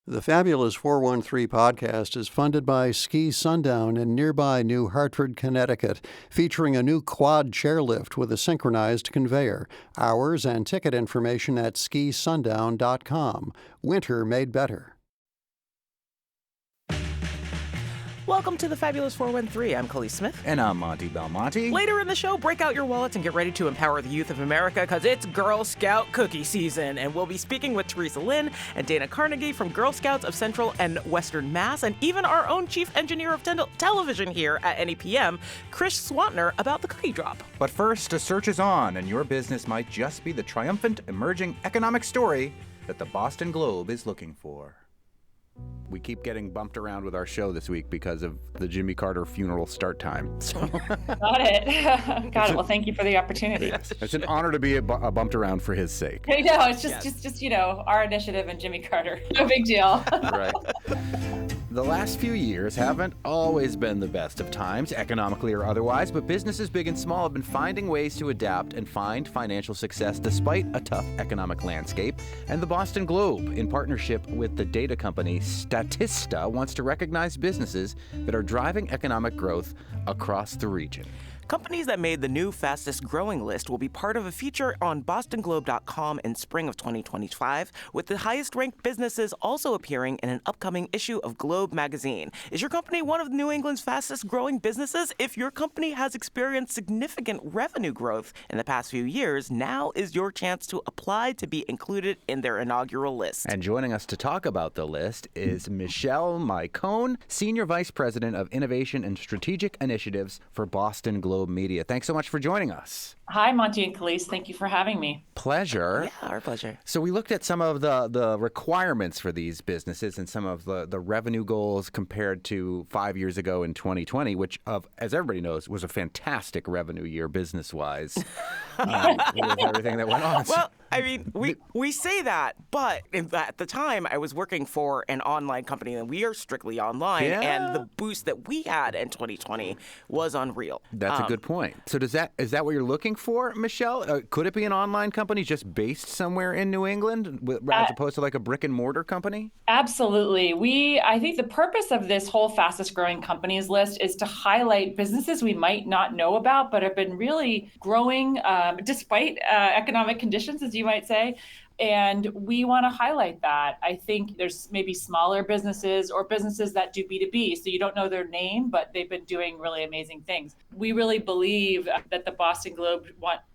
The Fabulous 413 podcast is funded by Ski Sundown in nearby New Hartford, Connecticut, featuring a new quad chairlift with a synchronized conveyor. Hours and ticket information at skisundown.com. Winter made better. Welcome to the Fabulous 413. I'm Khalees Smith. And I'm Monty Belmonte. Later in the show, break out your wallets and get ready to empower the youth of America because it's Girl Scout cookie season. And we'll be speaking with Theresa Lynn and Dana Carnegie from Girl Scouts of Central and Western Mass, and even our own chief engineer of television here at NEPM, Chris Schwantner, about the cookie drop. But first, a search is on, and your business might just be the triumphant emerging economic story that the Boston Globe is looking for. We keep getting bumped around with our show this week because of the Jimmy Carter funeral start time. So. Got it. Got it. Well, thank you for the opportunity. Yes. It's an honor to be bumped around for his sake. I know. It's just our initiative and Jimmy Carter. No big deal. Right. The last few years haven't always been the best of times, economically or otherwise, but businesses big and small have been finding ways to adapt and find financial success despite a tough economic landscape. And the Boston Globe, in partnership with the data company Statista, wants to recognize businesses that are driving economic growth across the region. Companies that made the new fastest growing list will be part of a feature on bostonglobe.com in spring of 2025, with the highest ranked businesses also appearing in an upcoming issue of Globe magazine. Is your company one of New England's fastest growing businesses? If your company has experienced significant revenue growth in the past few years, now is your chance to apply to be included in their inaugural list. And joining us to talk about the list is Michelle Maicone, Senior Vice President of Innovation and Strategic Initiatives for Boston Globe Media. Thanks so much for joining us. Hi, Monty and Khalees. Thank you for having me. Pleasure. Yeah, our pleasure. So we looked at some of the requirements for these businesses and some of the revenue goals compared to 5 years ago in 2020, which, as everybody knows, was a fantastic revenue year business-wise with everything that went on. Well, I mean, we say that, but at the time, I was working for an online company, and we are strictly online, and the boost that we had in 2020 was unreal. That's a good point. So is that what you're looking for, Michelle? Could it be an online company just based somewhere in New England as opposed to like a brick and mortar company? Absolutely. I think the purpose of this whole fastest growing companies list is to highlight businesses we might not know about, but have been really growing despite economic conditions, as you might say. And we want to highlight that. I think there's maybe smaller businesses or businesses that do B2B. So you don't know their name, but they've been doing really amazing things. We really believe that the Boston Globe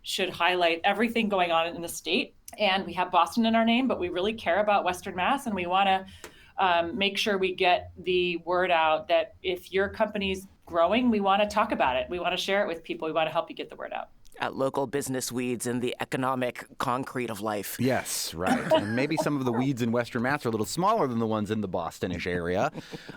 should highlight everything going on in the state. And we have Boston in our name, but we really care about Western Mass. And we want to make sure we get the word out that if your company's growing, we want to talk about it. We want to share it with people. We want to help you get the word out. At local business weeds in the economic concrete of life. Yes, right. And maybe some of the weeds in Western Mass are a little smaller than the ones in the Boston-ish area.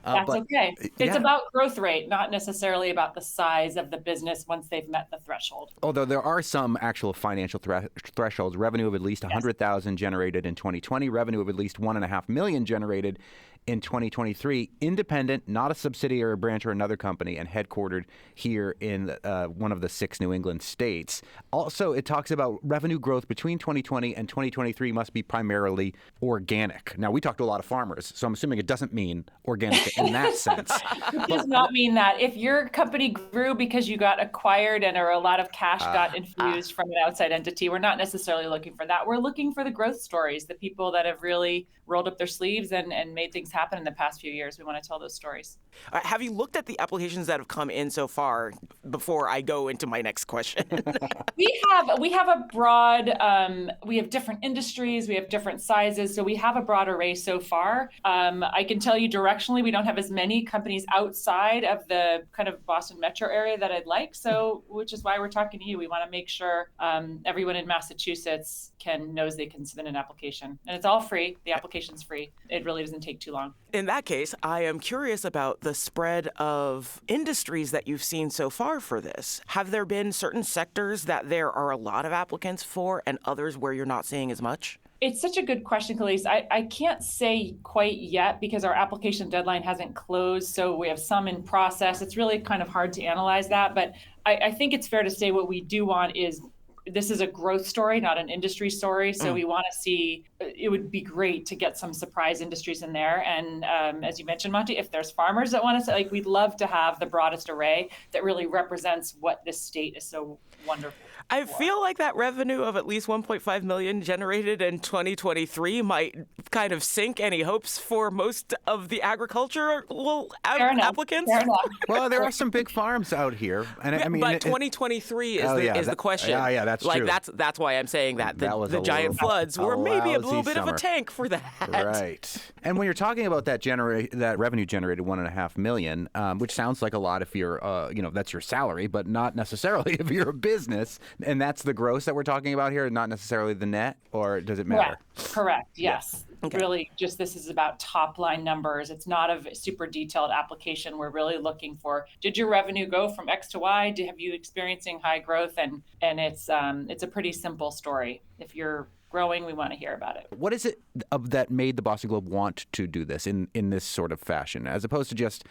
That's okay. It's about growth rate, not necessarily about the size of the business once they've met the threshold. Although there are some actual financial thresholds. Revenue of at least $100,000 generated in 2020, revenue of at least $1.5 million generated in 2023, independent, not a subsidiary or branch or another company, and headquartered here in one of the 6 New England states. Also, it talks about revenue growth between 2020 and 2023 must be primarily organic. Now, we talked to a lot of farmers, so I'm assuming it doesn't mean organic in that sense. It does not mean that. If your company grew because you got acquired and a lot of cash got infused from an outside entity, we're not necessarily looking for that. We're looking for the growth stories, the people that have really rolled up their sleeves and made things happen in the past few years. We want to tell those stories. Have you looked at the applications that have come in so far before I go into my next question? We have a broad, we have different industries, we have different sizes, so we have a broad array so far. I can tell you directionally, we don't have as many companies outside of the kind of Boston metro area that I'd like, so which is why we're talking to you. We want to make sure everyone in Massachusetts knows they can submit an application. And it's all free. The application's free. It really doesn't take too long. In that case, I am curious about the spread of industries that you've seen so far for this. Have there been certain sectors that there are a lot of applicants for and others where you're not seeing as much? It's such a good question, Khalees. I can't say quite yet because our application deadline hasn't closed. So we have some in process. It's really kind of hard to analyze that. But I think it's fair to say what we do want is this is a growth story, not an industry story. So we want to see, it would be great to get some surprise industries in there. And as you mentioned, Monty, if there's farmers that want to say, like, we'd love to have the broadest array that really represents what this state is so wonderful. I feel like that revenue of at least 1.5 million generated in 2023 might kind of sink any hopes for most of the agricultural applicants. Fair enough. Well, there are some big farms out here, and I mean, but 2023 is the question. Yeah, that's like, true. That's why I'm saying that the giant floods were a maybe a little bit summer. of a tank for that. Right. And when you're talking about that revenue generated $1.5 million, which sounds like a lot if you're, that's your salary, but not necessarily if you're a business. And that's the gross that we're talking about here, not necessarily the net, or does it matter? Correct. Yes. Okay. Really, just this is about top line numbers. It's not a super detailed application. We're really looking for, did your revenue go from X to Y? Have you experiencing high growth? And it's a pretty simple story. If you're growing, we want to hear about it. What is it that made the Boston Globe want to do this in this sort of fashion, as opposed to just,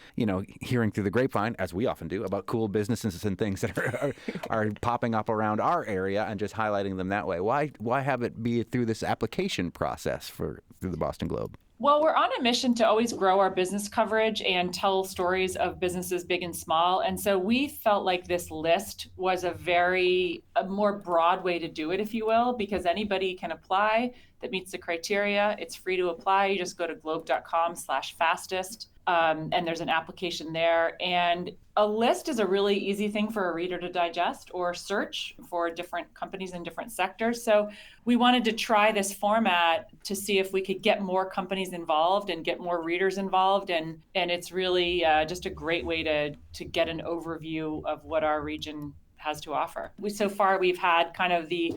hearing through the grapevine, as we often do, about cool businesses and things that are popping up around our area and just highlighting them that way? Why have it be through this application process through the Boston Globe? Well, we're on a mission to always grow our business coverage and tell stories of businesses big and small. And so we felt like this list was a more broad way to do it, if you will, because anybody can apply that meets the criteria. It's free to apply. You just go to globe.com/fastest. And there's an application there. And a list is a really easy thing for a reader to digest or search for different companies in different sectors. So we wanted to try this format to see if we could get more companies involved and get more readers involved. And it's really just a great way to get an overview of what our region has to offer. So far, we've had kind of the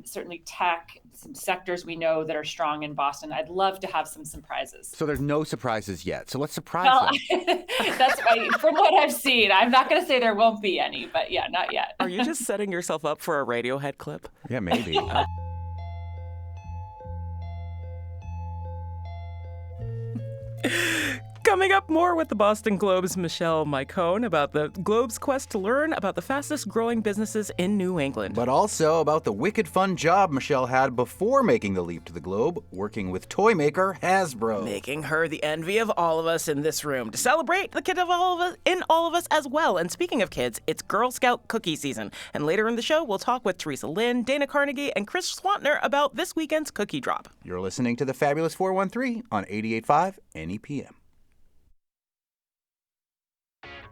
certainly tech, some sectors we know that are strong in Boston. I'd love to have some surprises. So there's no surprises yet. So let's surprise them. That's right. From what I've seen, I'm not going to say there won't be any, but yeah, not yet. Are you just setting yourself up for a Radiohead clip? Yeah, maybe. Coming up, more with the Boston Globe's Michelle Micone about the Globe's quest to learn about the fastest growing businesses in New England. But also about the wicked fun job Michelle had before making the leap to the Globe, working with toy maker Hasbro. Making her the envy of all of us in this room. To celebrate the kid of all of us as well. And speaking of kids, it's Girl Scout cookie season. And later in the show, we'll talk with Theresa Lynn, Dana Carnegie, and Chris Schwantner about this weekend's cookie drop. You're listening to the Fabulous 413 on 88.5 NEPM.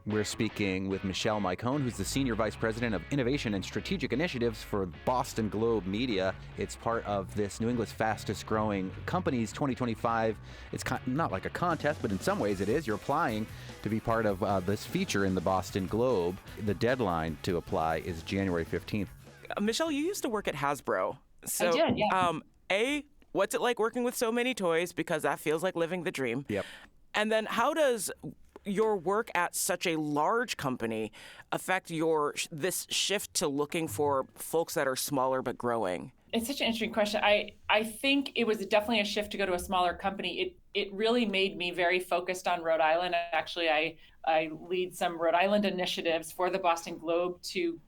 We're speaking with Michelle Micone, who's the Senior Vice President of Innovation and Strategic Initiatives for Boston Globe Media. It's part of this New England's fastest growing companies 2025. It's not like a contest, but in some ways it is. You're applying to be part of this feature in the Boston Globe. The deadline to apply is January 15th. Michelle, you used to work at Hasbro. So, I did, yeah. What's it like working with so many toys? Because that feels like living the dream. Yep. And then how does your work at such a large company affect this shift to looking for folks that are smaller but growing? It's such an interesting question. I think it was definitely a shift to go to a smaller company. It really made me very focused on Rhode Island. Actually, I lead some Rhode Island initiatives for the Boston Globe to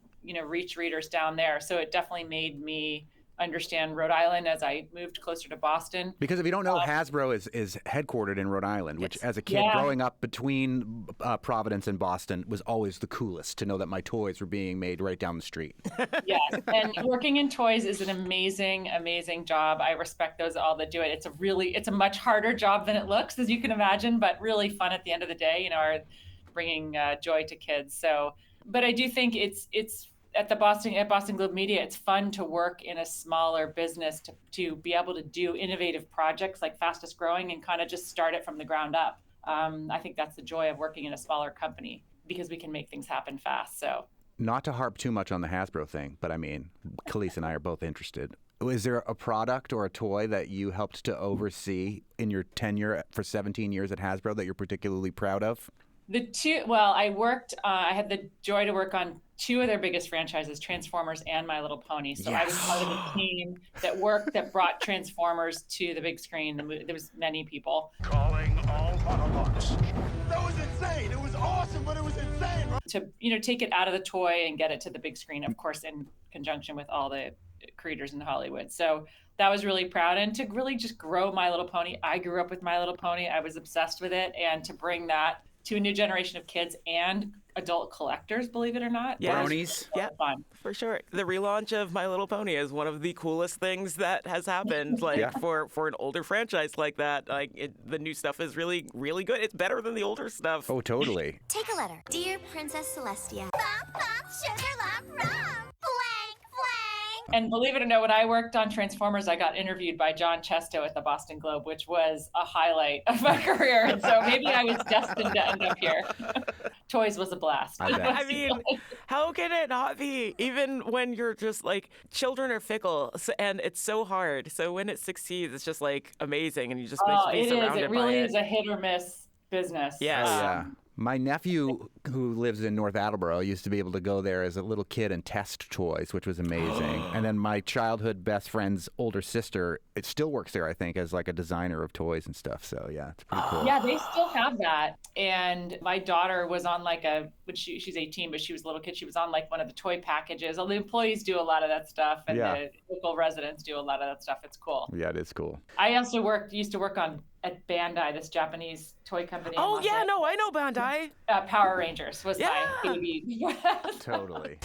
reach readers down there. So it definitely made me understand Rhode Island as I moved closer to Boston. Because if you don't know, Hasbro is headquartered in Rhode Island, which as a kid growing up between Providence and Boston was always the coolest to know that my toys were being made right down the street. Yes, and working in toys is an amazing, amazing job. I respect those all that do it. It's a much harder job than it looks, as you can imagine, but really fun at the end of the day, bringing joy to kids. So, but I do think it's at Boston Globe Media, it's fun to work in a smaller business to be able to do innovative projects like fastest growing and kind of just start it from the ground up. I think that's the joy of working in a smaller company because we can make things happen fast. So, not to harp too much on the Hasbro thing, but I mean, Khalees and I are both interested. Is there a product or a toy that you helped to oversee in your tenure for 17 years at Hasbro that you're particularly proud of? I had the joy to work on two of their biggest franchises, Transformers and My Little Pony. So I was part of the team that brought Transformers to the big screen. There was many people. Calling all Autobots. That was insane. It was awesome, but it was insane. To, take it out of the toy and get it to the big screen, of course, in conjunction with all the creators in Hollywood. So that was really proud. And to really just grow My Little Pony. I grew up with My Little Pony. I was obsessed with it. And to bring that to a new generation of kids and adult collectors, believe it or not. Yeah. Bronies. Yeah, fun. For sure. The relaunch of My Little Pony is one of the coolest things that has happened. For an older franchise like that, the new stuff is really, really good. It's better than the older stuff. Oh, totally. Take a letter. Dear Princess Celestia. Bum, bum, sugar lump, rum. Blank, blank. And believe it or not, when I worked on Transformers, I got interviewed by John Chesto at the Boston Globe, which was a highlight of my career. And so maybe I was destined to end up here. Toys was a blast. I mean, how can it not be? Even when you're just children are fickle, and it's so hard. So when it succeeds, it's just amazing, and you just make me surrounded by it. It really is a hit or miss business. Yes. Yeah. My nephew, who lives in North Attleboro, used to be able to go there as a little kid and test toys, which was amazing. And then my childhood best friend's older sister, it still works there, I think, as a designer of toys and stuff. So yeah, it's pretty cool. Yeah, they still have that. And my daughter was on she's 18, but she was a little kid. She was on one of the toy packages. All the employees do a lot of that stuff, and the local residents do a lot of that stuff. It's cool. Yeah, it is cool. I also used to work at Bandai, this Japanese toy company. Oh yeah, no, I know Bandai. Power Rangers was my baby. Totally.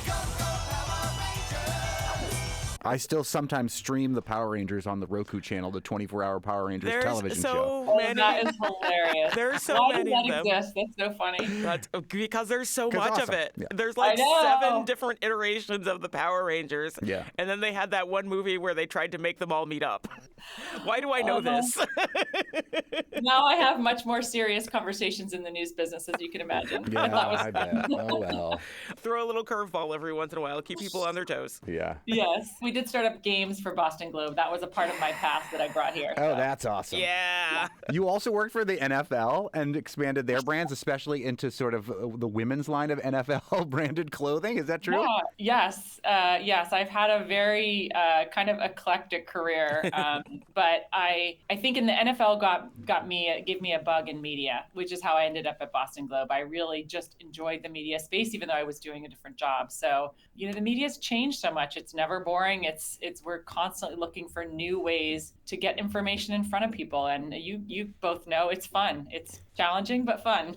I still sometimes stream the Power Rangers on the Roku channel, the 24-hour Power Rangers television show. That is hilarious. There's so Why many does that of them. exist? That's so funny. Because there's so much awesome. of it. Yeah. There's I know. 7 different iterations of the Power Rangers. Yeah. And then they had that one movie where they tried to make them all meet up. Why do I know this? Now I have much more serious conversations in the news business, as you can imagine. Yeah, That was I bet. Oh, well. Throw a little curveball every once in a while. Keep people on their toes. Yeah. Yes. We did start up games for Boston Globe. That was a part of my past that I brought here. Oh, that's awesome. Yeah. You also worked for the NFL and expanded their brands, especially into sort of the women's line of NFL branded clothing. Is that true? Yeah. Yes. I've had a very kind of eclectic career, but I think in the NFL gave me a bug in media, which is how I ended up at Boston Globe. I really just enjoyed the media space, even though I was doing a different job. So the media's changed so much. It's never boring. We're constantly looking for new ways to get information in front of people, and you both know it's fun. It's challenging but fun.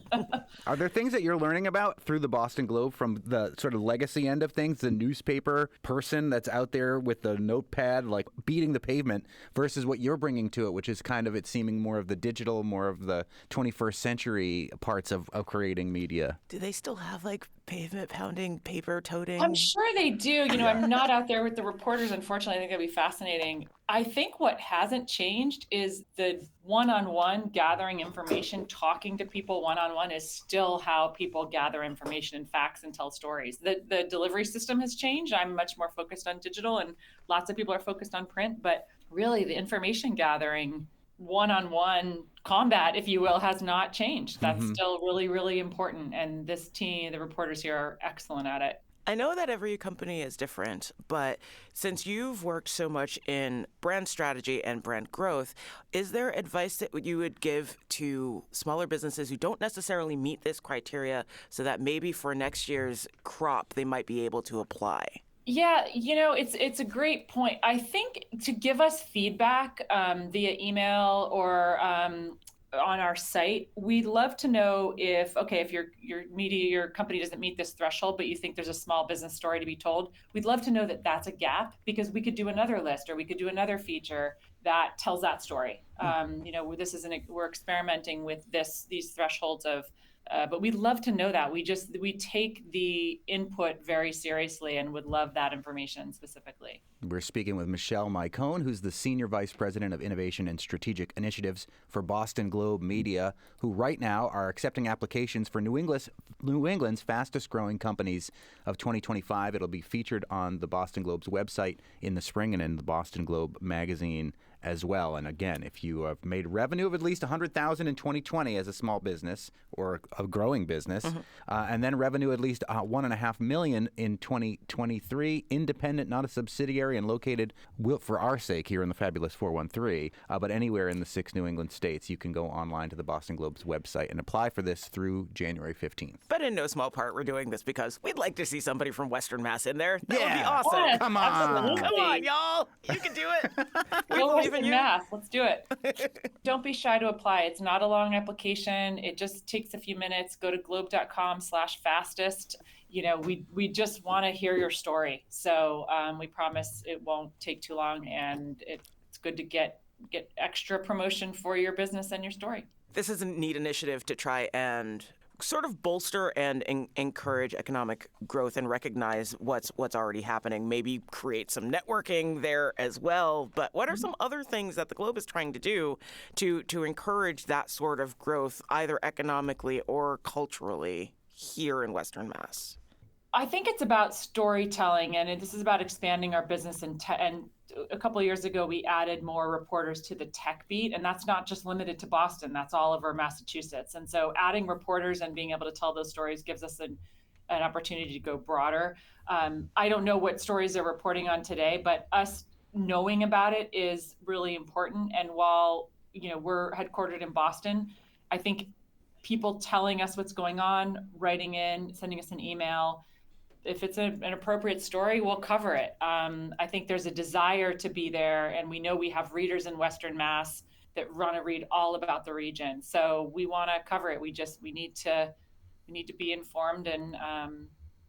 Are there things that you're learning about through the Boston Globe from the sort of legacy end of things, the newspaper person that's out there with the notepad, beating the pavement, versus what you're bringing to it, which is kind of it seeming more of the digital, more of the 21st century parts of creating media? Do they still have pavement pounding, paper toting? I'm sure they do. I'm not out there with the reporters, unfortunately. I think that'd be fascinating. I think what hasn't changed is the one-on-one gathering information, talking to people one-on-one is still how people gather information and facts and tell stories. The delivery system has changed. I'm much more focused on digital, and lots of people are focused on print, but really the information gathering, one-on-one combat, if you will, has not changed. That's still really, really important. And this team, the reporters here, are excellent at it. I know that every company is different, but since you've worked so much in brand strategy and brand growth, is there advice that you would give to smaller businesses who don't necessarily meet this criteria so that maybe for next year's crop they might be able to apply? Yeah, it's a great point. I think to give us feedback via email or on our site, we'd love to know if your company doesn't meet this threshold, but you think there's a small business story to be told. We'd love to know that that's a gap, because we could do another list or we could do another feature that tells that story. We're experimenting with these thresholds but we'd love to know that. We take the input very seriously and would love that information specifically. We're speaking with Michelle Mycone, who's the Senior Vice President of Innovation and Strategic Initiatives for Boston Globe Media, who right now are accepting applications for New England's fastest growing companies of 2025. It'll be featured on the Boston Globe's website in the spring and in the Boston Globe magazine as well. And again, if you have made revenue of at least $100,000 in 2020 as a small business or a growing business, and then revenue at least $1.5 million in 2023, independent, not a subsidiary, and located, for our sake, here in the fabulous 413, but anywhere in the 6 New England states, you can go online to the Boston Globe's website and apply for this through January 15th. But in no small part, we're doing this because we'd like to see somebody from Western Mass in there. That would be Yeah. awesome. Yes, Come on. absolutely. Come on, y'all. You can do it. We Go believe in Western you. Mass. Let's do it. Don't be shy to apply. It's not a long application. It just takes a few minutes. Go to globe.com/fastest. You know, we just want to hear your story. So we promise it won't take too long, and it's good to get extra promotion for your business and your story. This is a neat initiative to try and sort of bolster and encourage economic growth and recognize what's already happening. Maybe create some networking there as well. But what are some other things that the Globe is trying to do to encourage that sort of growth, either economically or culturally, here in Western Mass? I think it's about storytelling, and this is about expanding our business. And a couple of years ago, we added more reporters to the tech beat, and that's not just limited to Boston. That's all over Massachusetts. And so adding reporters and being able to tell those stories gives us an opportunity to go broader. I don't know what stories they're reporting on today, but us knowing about it is really important. And while, you know, we're headquartered in Boston, I think people telling us what's going on, writing in, sending us an email, if it's an appropriate story, we'll cover it. I think there's a desire to be there, and we know we have readers in Western Mass that want to read all about the region. So we want to cover it. We need to be informed, and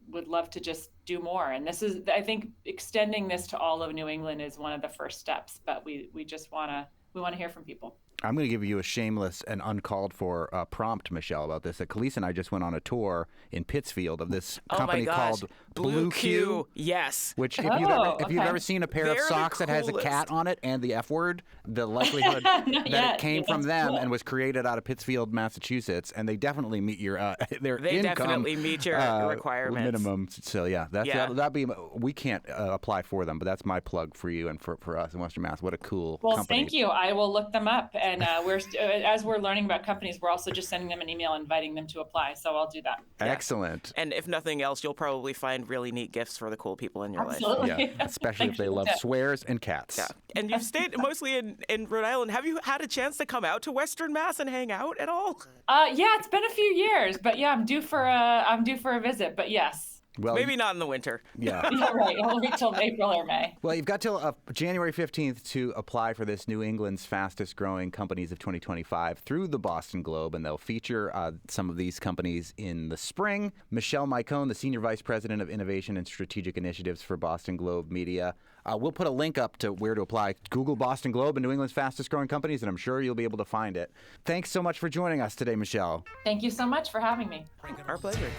would love to just do more. And this is, I think, extending this to all of New England is one of the first steps. But we just want to hear from people. I'm going to give you a shameless and uncalled for prompt, Michelle, about this. Khalees and I just went on a tour in Pittsfield of this company called Blue Q. Yes. Which, if Okay. you've ever seen a pair of They're the socks that has a coolest. cat on it and the F word, the likelihood that yet. it came Yeah, from that's them cool. and was created out of Pittsfield, Massachusetts, and they definitely meet your their They income definitely meet your requirements. minimum. So yeah, that'd be. We can't apply for them, but that's my plug for you and for us in Western Mass. What a cool Well, company. thank you. I will look them up. And as we're learning about companies, we're also just sending them an email inviting them to apply. So I'll do that. Excellent. And if nothing else, you'll probably find really neat gifts for the cool people in your life. Absolutely. Yeah, especially if Thanks they for the love tip. swears and cats. Yeah. And you've stayed mostly in Rhode Island. Have you had a chance to come out to Western Mass and hang out at all? Yeah, it's been a few years, but yeah, I'm due for a visit. But yes. Well, Maybe not in the winter. yeah. Yeah, right. I'll wait till April or May. Well, you've got till January 15th to apply for this New England's fastest growing companies of 2025 through the Boston Globe, and they'll feature some of these companies in the spring. Michelle Mycone, the Senior Vice President of Innovation and Strategic Initiatives for Boston Globe Media. We'll put a link up to where to apply. Google Boston Globe and New England's fastest growing companies, and I'm sure you'll be able to find it. Thanks so much for joining us today, Michelle. Thank you so much for having me. Our pleasure.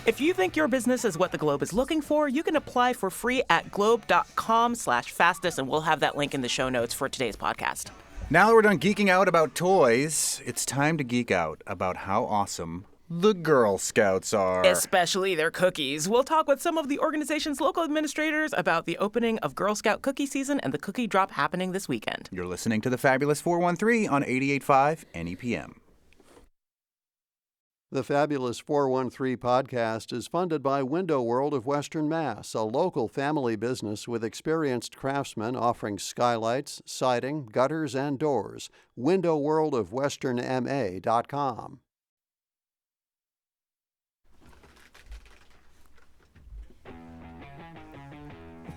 If you think your business is what the Globe is looking for, you can apply for free at globe.com/fastest, and we'll have that link in the show notes for today's podcast. Now that we're done geeking out about toys, it's time to geek out about how awesome the Girl Scouts are. Especially their cookies. We'll talk with some of the organization's local administrators about the opening of Girl Scout cookie season and the cookie drop happening this weekend. You're listening to the Fabulous 413 on 88.5 NEPM. The Fabulous 413 podcast is funded by Window World of Western Mass, a local family business with experienced craftsmen offering skylights, siding, gutters, and doors. windowworldofwesternma.com.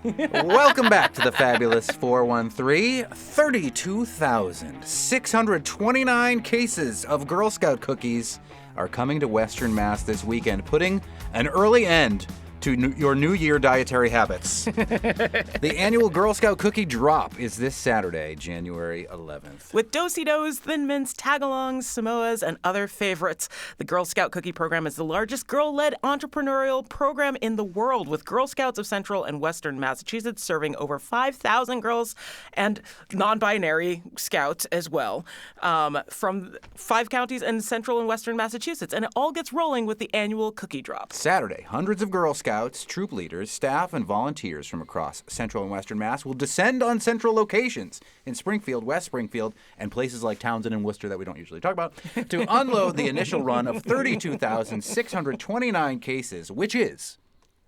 Welcome back to the Fabulous 413. 32,629 cases of Girl Scout cookies are coming to Western Mass this weekend, putting an early end to your New Year dietary habits. The annual Girl Scout Cookie Drop is this Saturday, January 11th. With do-si-dos, Thin Mints, Tagalongs, Samoas, and other favorites, the Girl Scout Cookie Program is the largest girl-led entrepreneurial program in the world, with Girl Scouts of Central and Western Massachusetts serving over 5,000 girls and non-binary scouts as well, from 5 counties in Central and Western Massachusetts. And it all gets rolling with the annual Cookie Drop. Saturday, hundreds of Girl Scouts, troop leaders, staff, and volunteers from across Central and Western Mass will descend on central locations in Springfield, West Springfield, and places like Townsend and Worcester that we don't usually talk about to unload the initial run of 32,629 cases, which is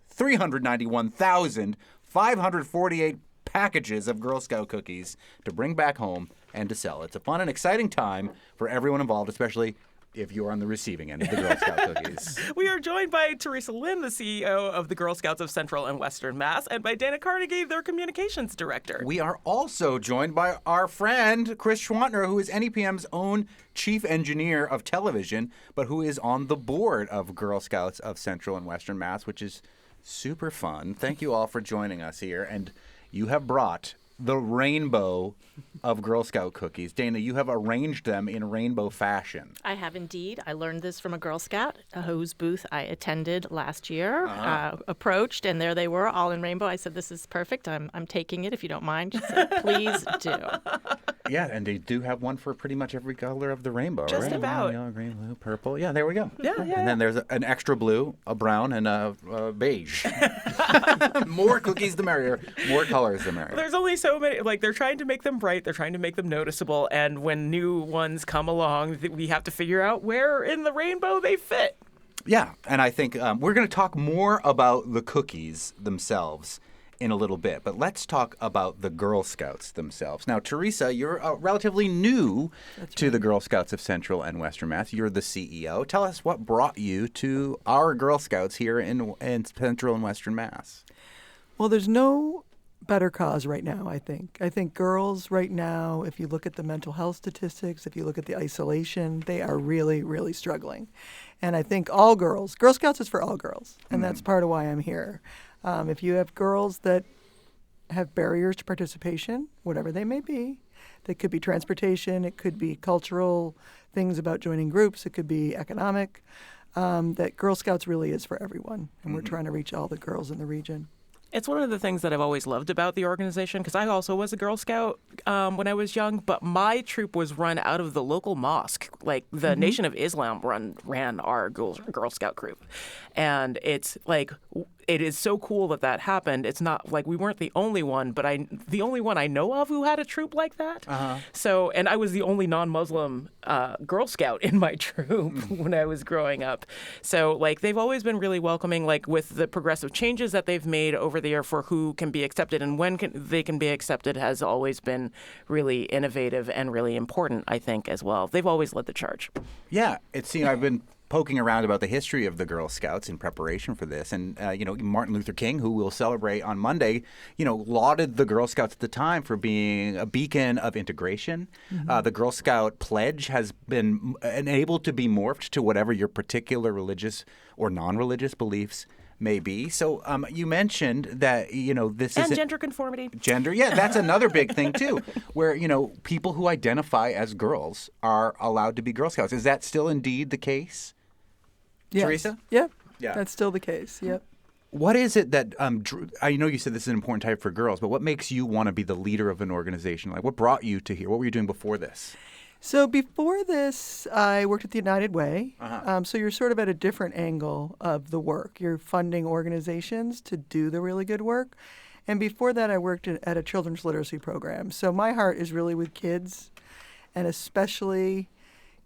391,548 packages of Girl Scout cookies to bring back home and to sell. It's a fun and exciting time for everyone involved, especially if you're on the receiving end of the Girl Scout cookies. We are joined by Theresa Lynn, the CEO of the Girl Scouts of Central and Western Mass, and by Dana Carnegie, their communications director. We are also joined by our friend, Chris Schwantner, who is NEPM's own chief engineer of television, but who is on the board of Girl Scouts of Central and Western Mass, which is super fun. Thank you all for joining us here. And you have brought the rainbow of Girl Scout cookies. Dana, you have arranged them in rainbow fashion. I have indeed. I learned this from a Girl Scout whose booth I attended last year, approached, and there they were, all in rainbow. I said, this is perfect. I'm taking it if you don't mind. She said, please do. Yeah, and they do have one for pretty much every color of the rainbow, Just right? about. Yellow, green, blue, purple. Yeah, there we go. Yeah. And then there's an extra blue, a brown, and a beige. More cookies the merrier. More colors the merrier. There's only so many. Like, they're trying to make them bright. They're trying to make them noticeable. And when new ones come along, we have to figure out where in the rainbow they fit. Yeah, and I think we're going to talk more about the cookies themselves in a little bit, but let's talk about the Girl Scouts themselves. Now, Theresa, you're relatively new to the Girl Scouts of Central and Western Mass. You're the CEO. Tell us what brought you to our Girl Scouts here in Central and Western Mass. Well, there's no better cause right now, I think. I think girls right now, if you look at the mental health statistics, if you look at the isolation, they are really, really struggling. And I think all girls, Girl Scouts is for all girls, and that's part of why I'm here. If you have girls that have barriers to participation, whatever they may be, that could be transportation, it could be cultural things about joining groups, it could be economic, that Girl Scouts really is for everyone. And we're trying to reach all the girls in the region. It's one of the things that I've always loved about the organization, because I also was a Girl Scout when I was young, but my troop was run out of the local mosque. Like, the Nation of Islam ran our Girl Scout group. And it's like, it is so cool that happened. It's not like we weren't the only one, but the only one I know of who had a troop like that. So, and I was the only non-Muslim Girl Scout in my troop when I was growing up. So, like, they've always been really welcoming, like, with the progressive changes that they've made over the year for who can be accepted and when they can be accepted has always been really innovative and really important, I think, as well. They've always led the charge. Yeah, I've been poking around about the history of the Girl Scouts in preparation for this. And, Martin Luther King, who we'll celebrate on Monday, lauded the Girl Scouts at the time for being a beacon of integration. The Girl Scout pledge has been able to be morphed to whatever your particular religious or non-religious beliefs may be. So you mentioned that, this is... And gender conformity. Gender, yeah, that's another big thing, too, where, people who identify as girls are allowed to be Girl Scouts. Is that still indeed the case? Yes. Theresa? Yep. Yeah. That's still the case. Yep. What is it that, I know you said this is an important type for girls, but what makes you want to be the leader of an organization? Like, what brought you to here? What were you doing before this? So before this, I worked at the United Way. So you're sort of at a different angle of the work. You're funding organizations to do the really good work. And before that, I worked at a children's literacy program. So my heart is really with kids, and especially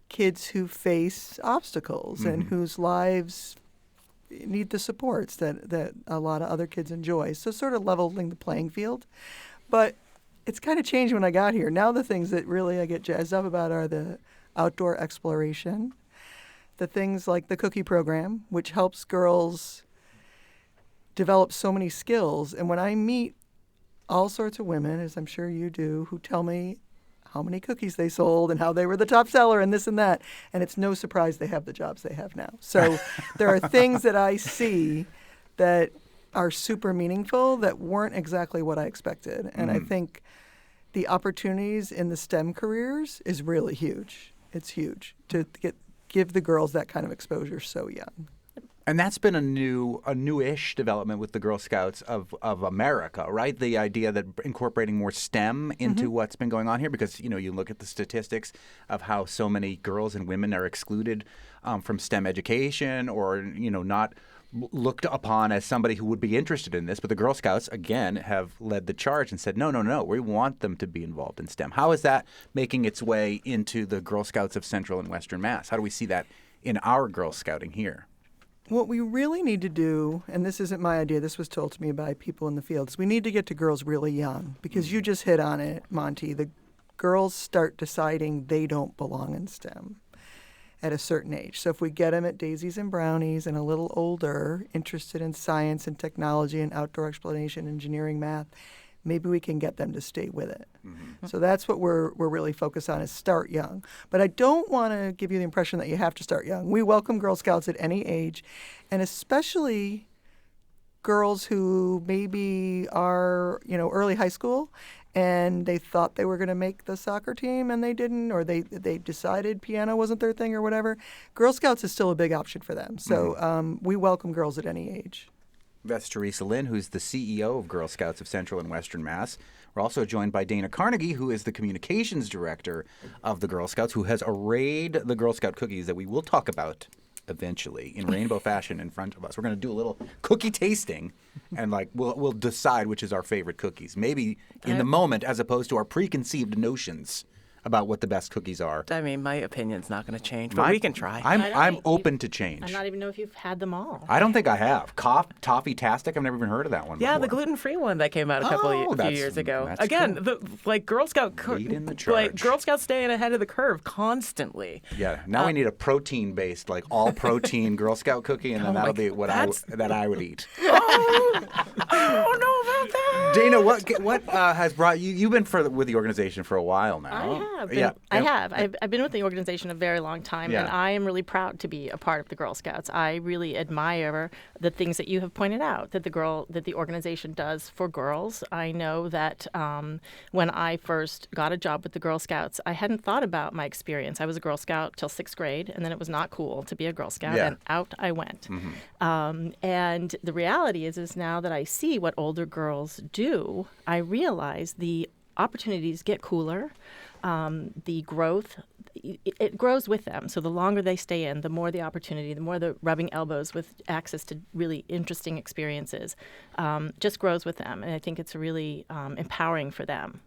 kids who face obstacles and whose lives need the supports that a lot of other kids enjoy. So sort of leveling the playing field. But it's kind of changed when I got here. Now the things that really I get jazzed up about are the outdoor exploration, the things like the cookie program, which helps girls develop so many skills. And when I meet all sorts of women, as I'm sure you do, who tell me how many cookies they sold and how they were the top seller and this and that, and it's no surprise they have the jobs they have now. So there are things that I see that are super meaningful that weren't exactly what I expected. And I think the opportunities in the STEM careers is really huge. It's huge to give the girls that kind of exposure so young. And that's been a newish development with the Girl Scouts of America, right? The idea that incorporating more STEM into what's been going on here, because you look at the statistics of how so many girls and women are excluded from STEM education, or not looked upon as somebody who would be interested in this. But the Girl Scouts again have led the charge and said, no, we want them to be involved in STEM. How is that making its way into the Girl Scouts of Central and Western Mass? How do we see that in our Girl Scouting here? What we really need to do, and this isn't my idea, this was told to me by people in the field, is we need to get to girls really young, because you just hit on it, Monty. The girls start deciding they don't belong in STEM at a certain age. So if we get them at Daisies and Brownies and a little older, interested in science and technology and outdoor exploration, engineering, math, maybe we can get them to stay with it. So that's what we're really focused on, is start young. But I don't want to give you the impression that you have to start young. We welcome Girl Scouts at any age, and especially girls who maybe are, early high school, and they thought they were going to make the soccer team and they didn't, or they decided piano wasn't their thing or whatever. Girl Scouts is still a big option for them. So we welcome girls at any age. That's Theresa Lynn, who's the CEO of Girl Scouts of Central and Western Mass. We're also joined by Dana Carnegie, who is the communications director of the Girl Scouts, who has arrayed the Girl Scout cookies that we will talk about eventually in rainbow fashion in front of us. We're going to do a little cookie tasting, and we'll decide which is our favorite cookies, maybe in the moment, as opposed to our preconceived notions about what the best cookies are. I mean, my opinion's not going to change, but we can try. I'm open to change. I don't even know if you've had them all. I don't think I have. Toffee-tastic? I've never even heard of that one before. Yeah, the gluten-free one that came out a few years ago. Again, cool. Girl Scout, leading the charge. Girl Scouts staying ahead of the curve constantly. Yeah, now we need a protein-based, all-protein Girl Scout cookie, and then that'll be what I would eat. I don't know about that. Dana, what has brought you? You've been with the organization for a while now. I have. I've been with the organization a very long time, and I am really proud to be a part of the Girl Scouts. I really admire the things that you have pointed out that the organization does for girls. I know that when I first got a job with the Girl Scouts, I hadn't thought about my experience. I was a Girl Scout till 6th grade, and then it was not cool to be a Girl Scout, and out I went. And the reality is now that I see what older girls do, I realize the opportunities get cooler. The growth, it grows with them. So the longer they stay in, the more the opportunity, the more the rubbing elbows with access to really interesting experiences just grows with them. And I think it's really empowering for them.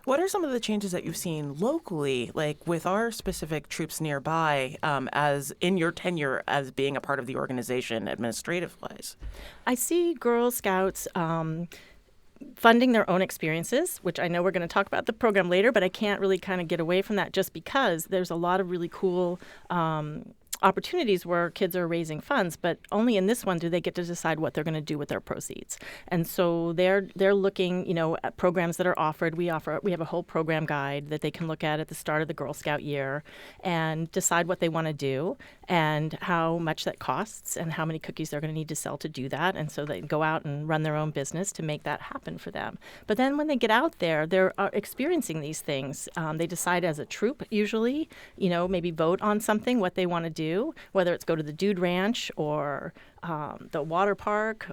What are some of the changes that you've seen locally, like with our specific troops nearby, as in your tenure as being a part of the organization administrative-wise? I see Girl Scouts funding their own experiences, which I know we're going to talk about the program later, but I can't really kind of get away from that just because there's a lot of really cool opportunities where kids are raising funds, but only in this one do they get to decide what they're going to do with their proceeds. And so they're looking, at programs that are offered. We have a whole program guide that they can look at the start of the Girl Scout year and decide what they want to do and how much that costs and how many cookies they're going to need to sell to do that. And so they go out and run their own business to make that happen for them. But then when they get out there, they're experiencing these things. They decide as a troop usually, maybe vote on something, what they want to do, whether it's go to the Dude Ranch or the water park,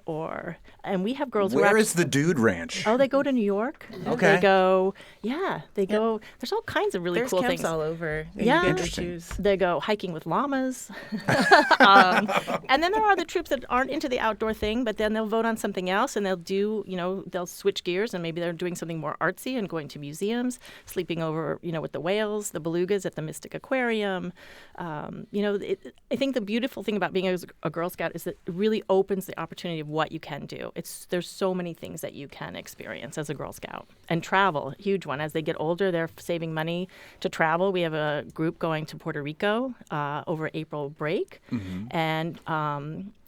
and we have girls. Where is the Dude Ranch? Oh, they go to New York. Okay. They go. There's all kinds of really cool things. There's camps all over. Yeah. Interesting. They go hiking with llamas. And then there are the troops that aren't into the outdoor thing, but then they'll vote on something else and they'll do, they'll switch gears and maybe they're doing something more artsy and going to museums, sleeping over, with the whales, the belugas at the Mystic Aquarium. I think the beautiful thing about being a Girl Scout is that it really opens the opportunity of what you can do. There's so many things that you can experience as a Girl Scout. And travel, huge one. As they get older, they're saving money to travel. We have a group going to Puerto Rico over April break. And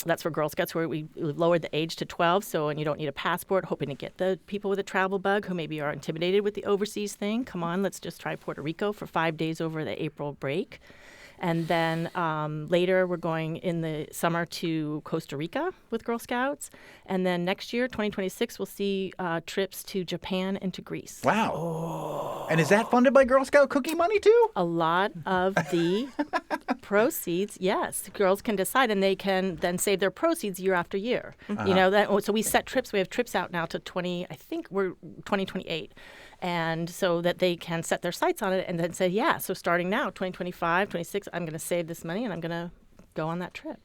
that's for Girl Scouts where we lowered the age to 12, and you don't need a passport, hoping to get the people with a travel bug who maybe are intimidated with the overseas thing. Come on, let's just try Puerto Rico for 5 days over the April break. And then later, we're going in the summer to Costa Rica with Girl Scouts. And then next year, 2026, we'll see trips to Japan and to Greece. Wow. Oh. And is that funded by Girl Scout cookie money, too? A lot of the proceeds, yes. Girls can decide, and they can then save their proceeds year after year. You know, so we set trips. We have trips out now to 2028. And so that they can set their sights on it and then say, yeah, so starting now, 2025, 26, I'm going to save this money and I'm going to go on that trip.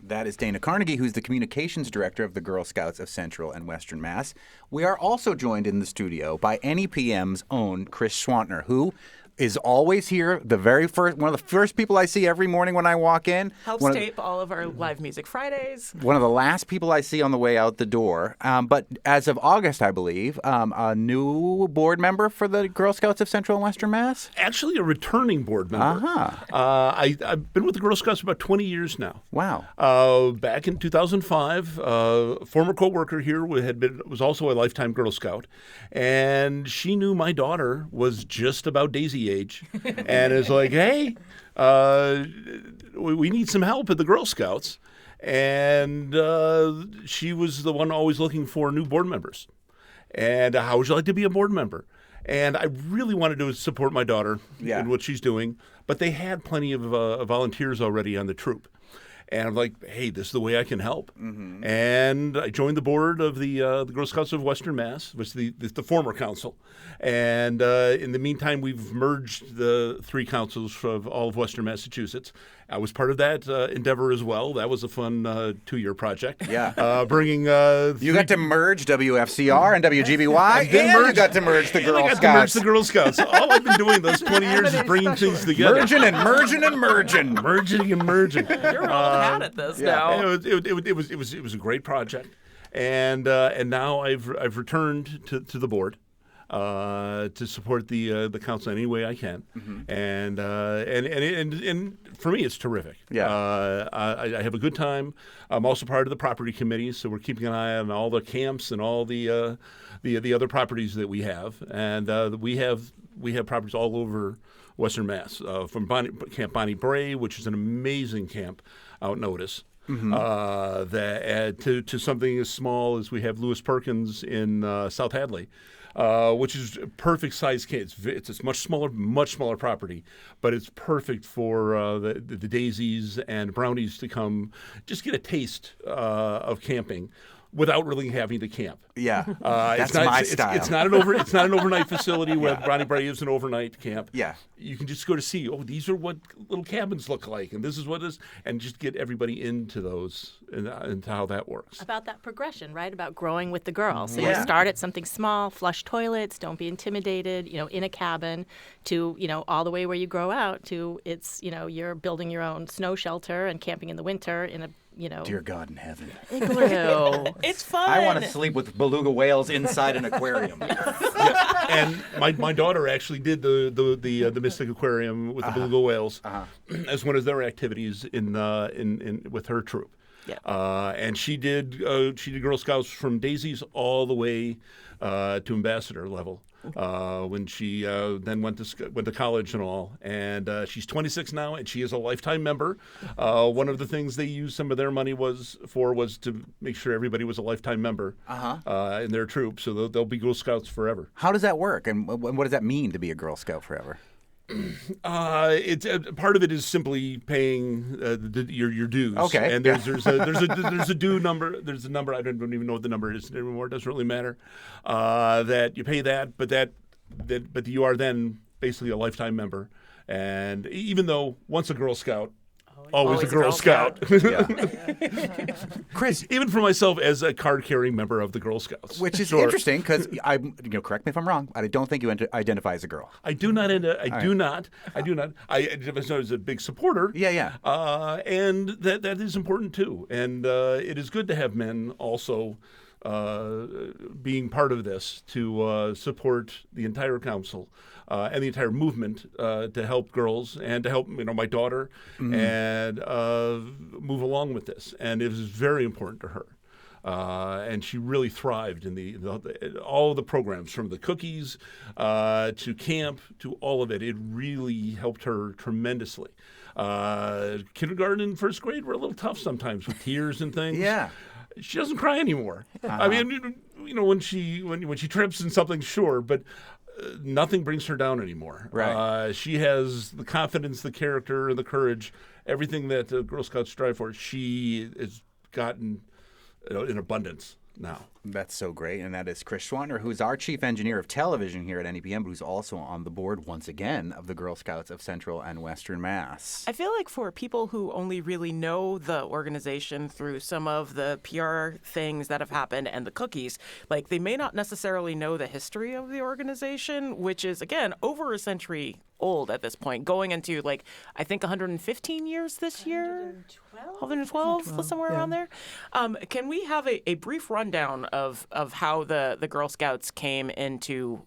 That is Dana Carnegie, who's the communications director of the Girl Scouts of Central and Western Mass. We are also joined in the studio by NEPM's own Chris Schwantner, who is always here, one of the first people I see every morning when I walk in. Helps tape all of our live music Fridays. One of the last people I see on the way out the door. But as of August, I believe, a new board member for the Girl Scouts of Central and Western Mass? Actually, a returning board member. I've been with the Girl Scouts for about 20 years now. Wow. Back in 2005, a former co-worker here was also a lifetime Girl Scout, and she knew my daughter was just about Daisy age, and is like, hey, we need some help at the Girl Scouts. And she was the one always looking for new board members. And how would you like to be a board member? And I really wanted to support my daughter in what she's doing, but they had plenty of volunteers already on the troop. And I'm like, hey, this is the way I can help. Mm-hmm. And I joined the board of the Girl Scouts of Western Mass, which is the former council. And in the meantime, we've merged the three councils of all of Western Massachusetts. I was part of that endeavor as well. That was a fun 2-year project. Yeah. Bringing you got to merge WFCR and WGBY, and you got to merge the Girl Scouts. To merge the Girl Scouts. All I've been doing those 20 years is bringing things together. Merging and merging and merging. Merging and merging. You're old hat at this now. It was a great project, and now I've returned to the board. To support the council any way I can, mm-hmm. and for me it's terrific. Yeah, I have a good time. I'm also part of the property committee, so we're keeping an eye on all the camps and all the other properties that we have, and we have properties all over Western Mass, from Camp Bonnie Bray, which is an amazing camp out in Otis. Mm-hmm. That to something as small as we have Lewis Perkins in South Hadley. Which is perfect size camp. It's a much smaller property, but it's perfect for the daisies and brownies to come just get a taste of camping without really having to camp. Yeah, that's my style. It's not an overnight facility where Brownie Bray is an overnight camp. Yeah, you can just go to see. Oh, these are what little cabins look like, and this is what is, and just get everybody into those and into how that works. About that progression, right? About growing with the girl. So Yeah. you start at something small, flush toilets, don't be intimidated. In a cabin, to all the way where you grow out to you're building your own snow shelter and camping in the winter in a Dear God in heaven. Igloo. It's fun. I want to sleep with beluga whales inside an aquarium. And my daughter actually did the Mystic Aquarium with the beluga whales as one of their activities in with her troop. Yeah. And she did Girl Scouts from daisies all the way to ambassador level. When she then went to college and all, and she's 26 now, and she is a lifetime member. One of the things they used some of their money was to make sure everybody was a lifetime member in their troop, so they'll be Girl Scouts forever. How does that work, and what does that mean to be a Girl Scout forever? It's part of it is simply paying your dues. Okay. And there's a due number. There's a number I don't even know what the number is anymore. It doesn't really matter. That you pay that, but you are then basically a lifetime member. And even though once a Girl Scout, always a Girl Scout. Chris, even for myself as a card-carrying member of the Girl Scouts, which is interesting because correct me if I'm wrong. I don't think you identify as a girl. I do not. I do not. I identify as a big supporter. Yeah. And that is important too. And it is good to have men also being part of this to support the entire council and the entire movement to help girls and to help my daughter and move along with this. And it is very important to her. And she really thrived in all the programs, from the cookies to camp to all of it. It really helped her tremendously. Kindergarten and first grade were a little tough sometimes with tears and things. Yeah. She doesn't cry anymore. I mean, when she trips in something, sure, but nothing brings her down anymore. Right. She has the confidence, the character, and the courage, everything that Girl Scouts strive for. She has gotten in abundance now. That's so great. And that is Chris Schwantner, who's our chief engineer of television here at NEPM, but who's also on the board, once again, of the Girl Scouts of Central and Western Mass. I feel like for people who only really know the organization through some of the PR things that have happened and the cookies, like they may not necessarily know the history of the organization, which is, again, over a century old at this point, going into I think 115 years this year. 112, somewhere around there. Can we have a brief rundown of how the Girl Scouts came into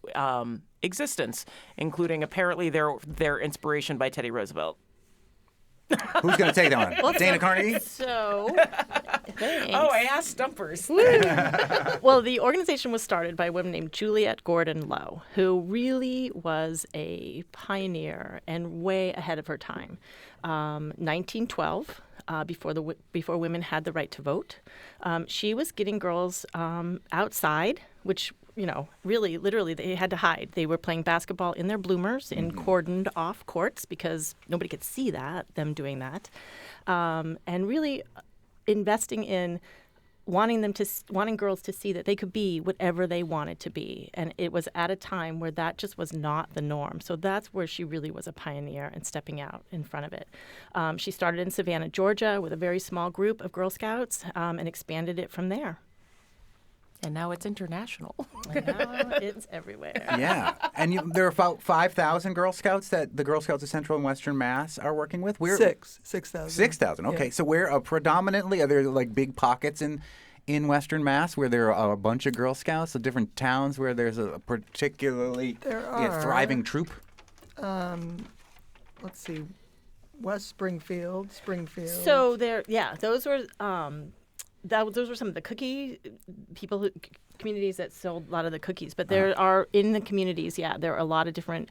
existence, including apparently their inspiration by Teddy Roosevelt? Who's going to take that one? Dana Carnegie? So, thanks. Oh, I asked Stumpers. Well, the organization was started by a woman named Juliette Gordon Low, who really was a pioneer and way ahead of her time. 1912, before women had the right to vote, she was getting girls outside, which really, literally, they had to hide. They were playing basketball in their bloomers in cordoned off courts because nobody could see them doing that, and really investing in wanting girls to see that they could be whatever they wanted to be. And it was at a time where that just was not the norm. So that's where she really was a pioneer and stepping out in front of it. She started in Savannah, Georgia, with a very small group of Girl Scouts and expanded it from there. And now it's international. And now it's everywhere. Yeah. And there are about 5,000 Girl Scouts that the Girl Scouts of Central and Western Mass are working with? 6,000. 6,000. Okay. Yeah. So where predominantly, are there big pockets in Western Mass where there are a bunch of Girl Scouts, so different towns where there's a particularly thriving troop? Let's see. West Springfield. So those were... those were some of the communities that sold a lot of the cookies. But there are, in the communities, there are a lot of different,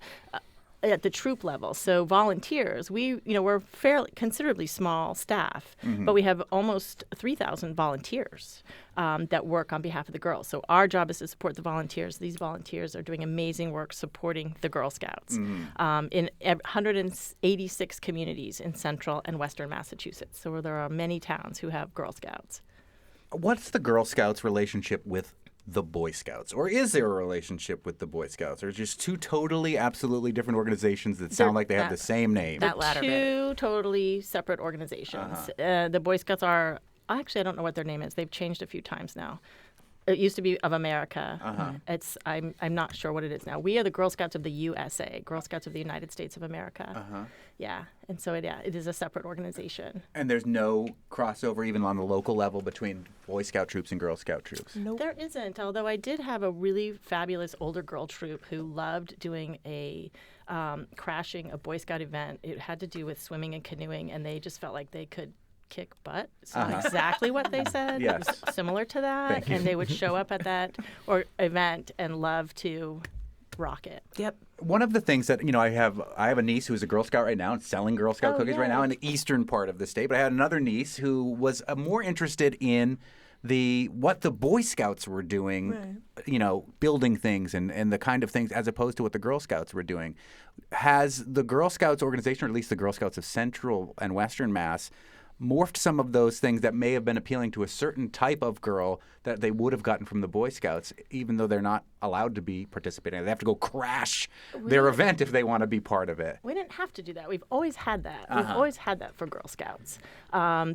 at the troop level. So volunteers, we're fairly considerably small staff, but we have almost 3,000 volunteers that work on behalf of the girls. So our job is to support the volunteers. These volunteers are doing amazing work supporting the Girl Scouts in 186 communities in Central and Western Massachusetts. So there are many towns who have Girl Scouts. What's the Girl Scouts' relationship with the Boy Scouts? Or is there a relationship with the Boy Scouts? Or just two totally, absolutely different organizations that sound like they have the same name? That latter bit. Two totally separate organizations. The Boy Scouts are, actually, I don't know what their name is. They've changed a few times now. It used to be of America. I'm not sure what it is now. We are the Girl Scouts of the USA, Girl Scouts of the United States of America. Yeah, and so it is a separate organization. And there's no crossover even on the local level between Boy Scout troops and Girl Scout troops? Nope. There isn't, although I did have a really fabulous older girl troop who loved doing crashing a Boy Scout event. It had to do with swimming and canoeing, and they just felt like they could kick butt. So exactly what they said. Yes. It was similar to that. And they would show up at that event and love to rock it. Yep. One of the things that, I have a niece who is a Girl Scout right now and selling Girl Scout cookies right now in the eastern part of the state. But I had another niece who was more interested in what the Boy Scouts were doing, building things and the kind of things as opposed to what the Girl Scouts were doing. Has the Girl Scouts organization, or at least the Girl Scouts of Central and Western Mass, morphed some of those things that may have been appealing to a certain type of girl that they would have gotten from the Boy Scouts, even though they're not allowed to be participating? They have to go crash their event if they want to be part of it. We didn't have to do that. We've always had that. We've always had that for Girl Scouts.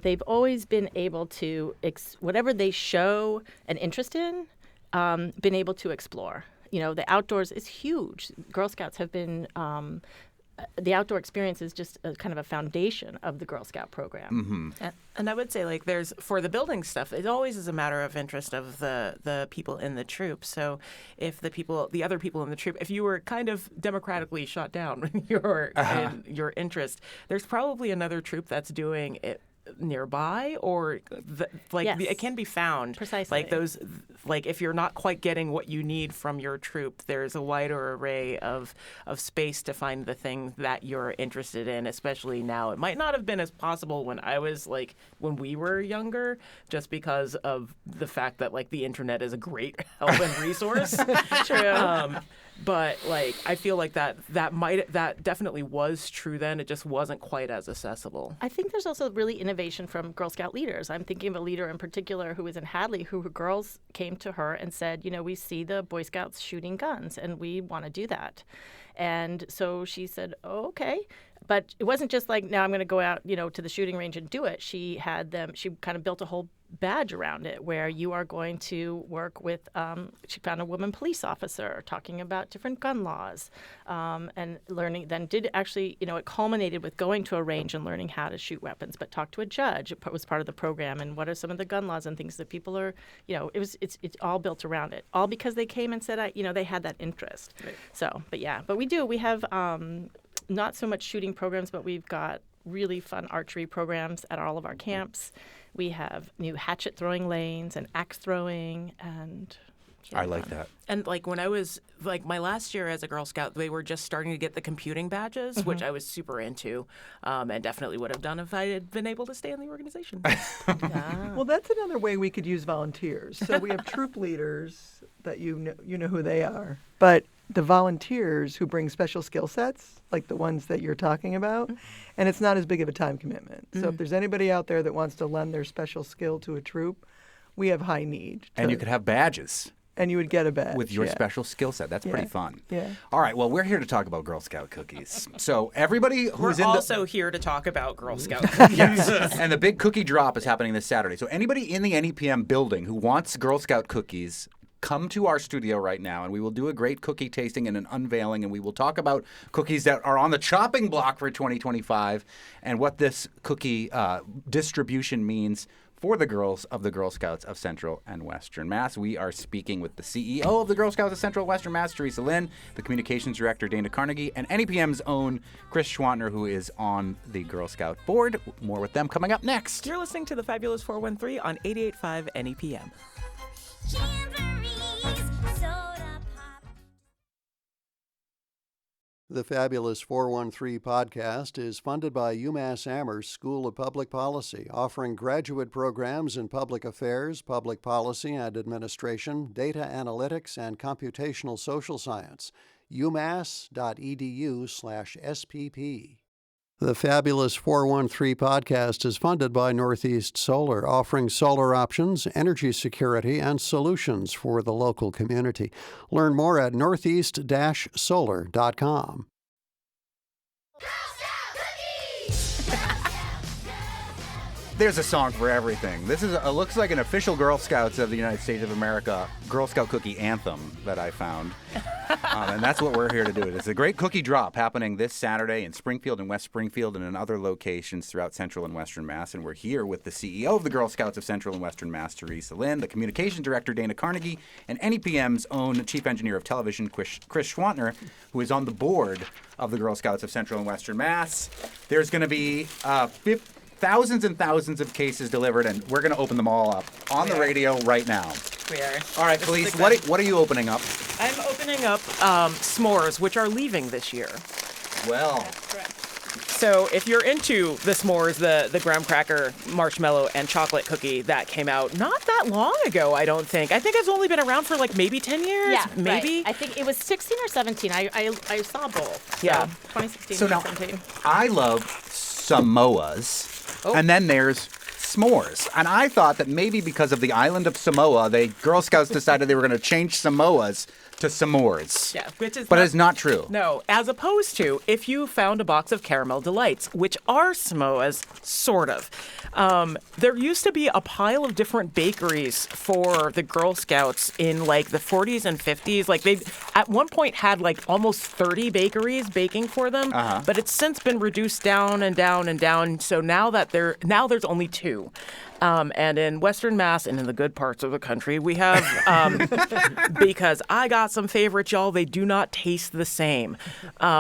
They've always been able to, whatever they show an interest in, been able to explore. The outdoors is huge. Girl Scouts have been... the outdoor experience is just kind of a foundation of the Girl Scout program. And I would say, there's, for the building stuff, it always is a matter of interest of the people in the troop. So if the other people in the troop, if you were kind of democratically shot down in your interest, there's probably another troop that's doing it nearby, or Yes. it can be found. Precisely. Like those, like if you're not quite getting what you need from your troop, there's a wider array of space to find the thing that you're interested in. Especially now, it might not have been as possible when when we were younger, just because of the fact that the internet is a great help and resource. True. But I feel like that definitely was true then. It just wasn't quite as accessible. I think there's also really innovation from Girl Scout leaders. I'm thinking of a leader in particular who was in Hadley, who her girls came to her and said, we see the Boy Scouts shooting guns and we want to do that. And so she said, oh, okay. But it wasn't just now I'm going to go out, to the shooting range and do it. She kind of built a whole badge around it where you are going to work with, she found a woman police officer talking about different gun laws and learning, then did actually, it culminated with going to a range and learning how to shoot weapons, but talk to a judge. It was part of the program. And what are some of the gun laws and things that people are, it's all built around it, all because they came and said, they had that interest. Right. So, but we have not so much shooting programs, but we've got really fun archery programs at all of our camps. We have new hatchet throwing lanes and axe throwing, and I like that. And when I was my last year as a Girl Scout, they were just starting to get the computing badges, which I was super into, and definitely would have done if I had been able to stay in the organization. Yeah. Well, that's another way we could use volunteers. So we have troop leaders that you know who they are, but the volunteers who bring special skill sets, like the ones that you're talking about, and it's not as big of a time commitment. So if there's anybody out there that wants to lend their special skill to a troop, we have high need. And you could have badges. And you would get a badge. With your special skill set. That's pretty fun. Yeah. All right, well, we're here to talk about Girl Scout cookies. So everybody who's We're in also here to talk about Girl Scout cookies. Yes, and the big cookie drop is happening this Saturday. So anybody in the NEPM building who wants Girl Scout cookies, come to our studio right now, and we will do a great cookie tasting and an unveiling, and we will talk about cookies that are on the chopping block for 2025 and what this cookie distribution means for the girls of the Girl Scouts of Central and Western Mass. We are speaking with the CEO of the Girl Scouts of Central and Western Mass, Theresa Lynn, the Communications Director, Dana Carnegie, and NEPM's own Chris Schwantner, who is on the Girl Scout board. More with them coming up next. You're listening to the Fabulous 413 on 88.5 NEPM. The Fabulous 413 podcast is funded by UMass Amherst School of Public Policy, offering graduate programs in public affairs, public policy and administration, data analytics, and computational social science. umass.edu/SPP. The Fabulous 413 podcast is funded by Northeast Solar, offering solar options, energy security, and solutions for the local community. Learn more at northeast-solar.com. There's a song for everything. This is looks like an official Girl Scouts of the United States of America Girl Scout cookie anthem that I found. And that's what we're here to do. It's a great cookie drop happening this Saturday in Springfield and West Springfield and in other locations throughout Central and Western Mass. And we're here with the CEO of the Girl Scouts of Central and Western Mass, Theresa Lynn, the Communications Director, Dana Carnegie, and NEPM's own Chief Engineer of Television, Chris Schwantner, who is on the board of the Girl Scouts of Central and Western Mass. There's going to be thousands and thousands of cases delivered, and we're going to open them all up on the radio right now. We are. All right, Felice, what are you opening up? I'm opening up s'mores, which are leaving this year. Well. That's correct. So if you're into the s'mores, the graham cracker, marshmallow, and chocolate cookie that came out not that long ago, I don't think. I think it's only been around for maybe 10 years. Yeah, maybe. Right. I think it was 16 or 17. I saw both. So Yeah. 2016, So now, 2017. I love Samoas, and then there's s'mores. And I thought that maybe because of the island of Samoa, Girl Scouts decided they were going to change Samoas to s'mores. Yeah, which is but it's not true. No, as opposed to if you found a box of Caramel Delights, which are Samoas, sort of. There used to be a pile of different bakeries for the Girl Scouts in the 40s and 50s. They at one point had almost 30 bakeries baking for them, but it's since been reduced down and down and down. So now there's only 2. And in Western Mass and in the good parts of the country, we have, because I got some favorites, y'all, they do not taste the same.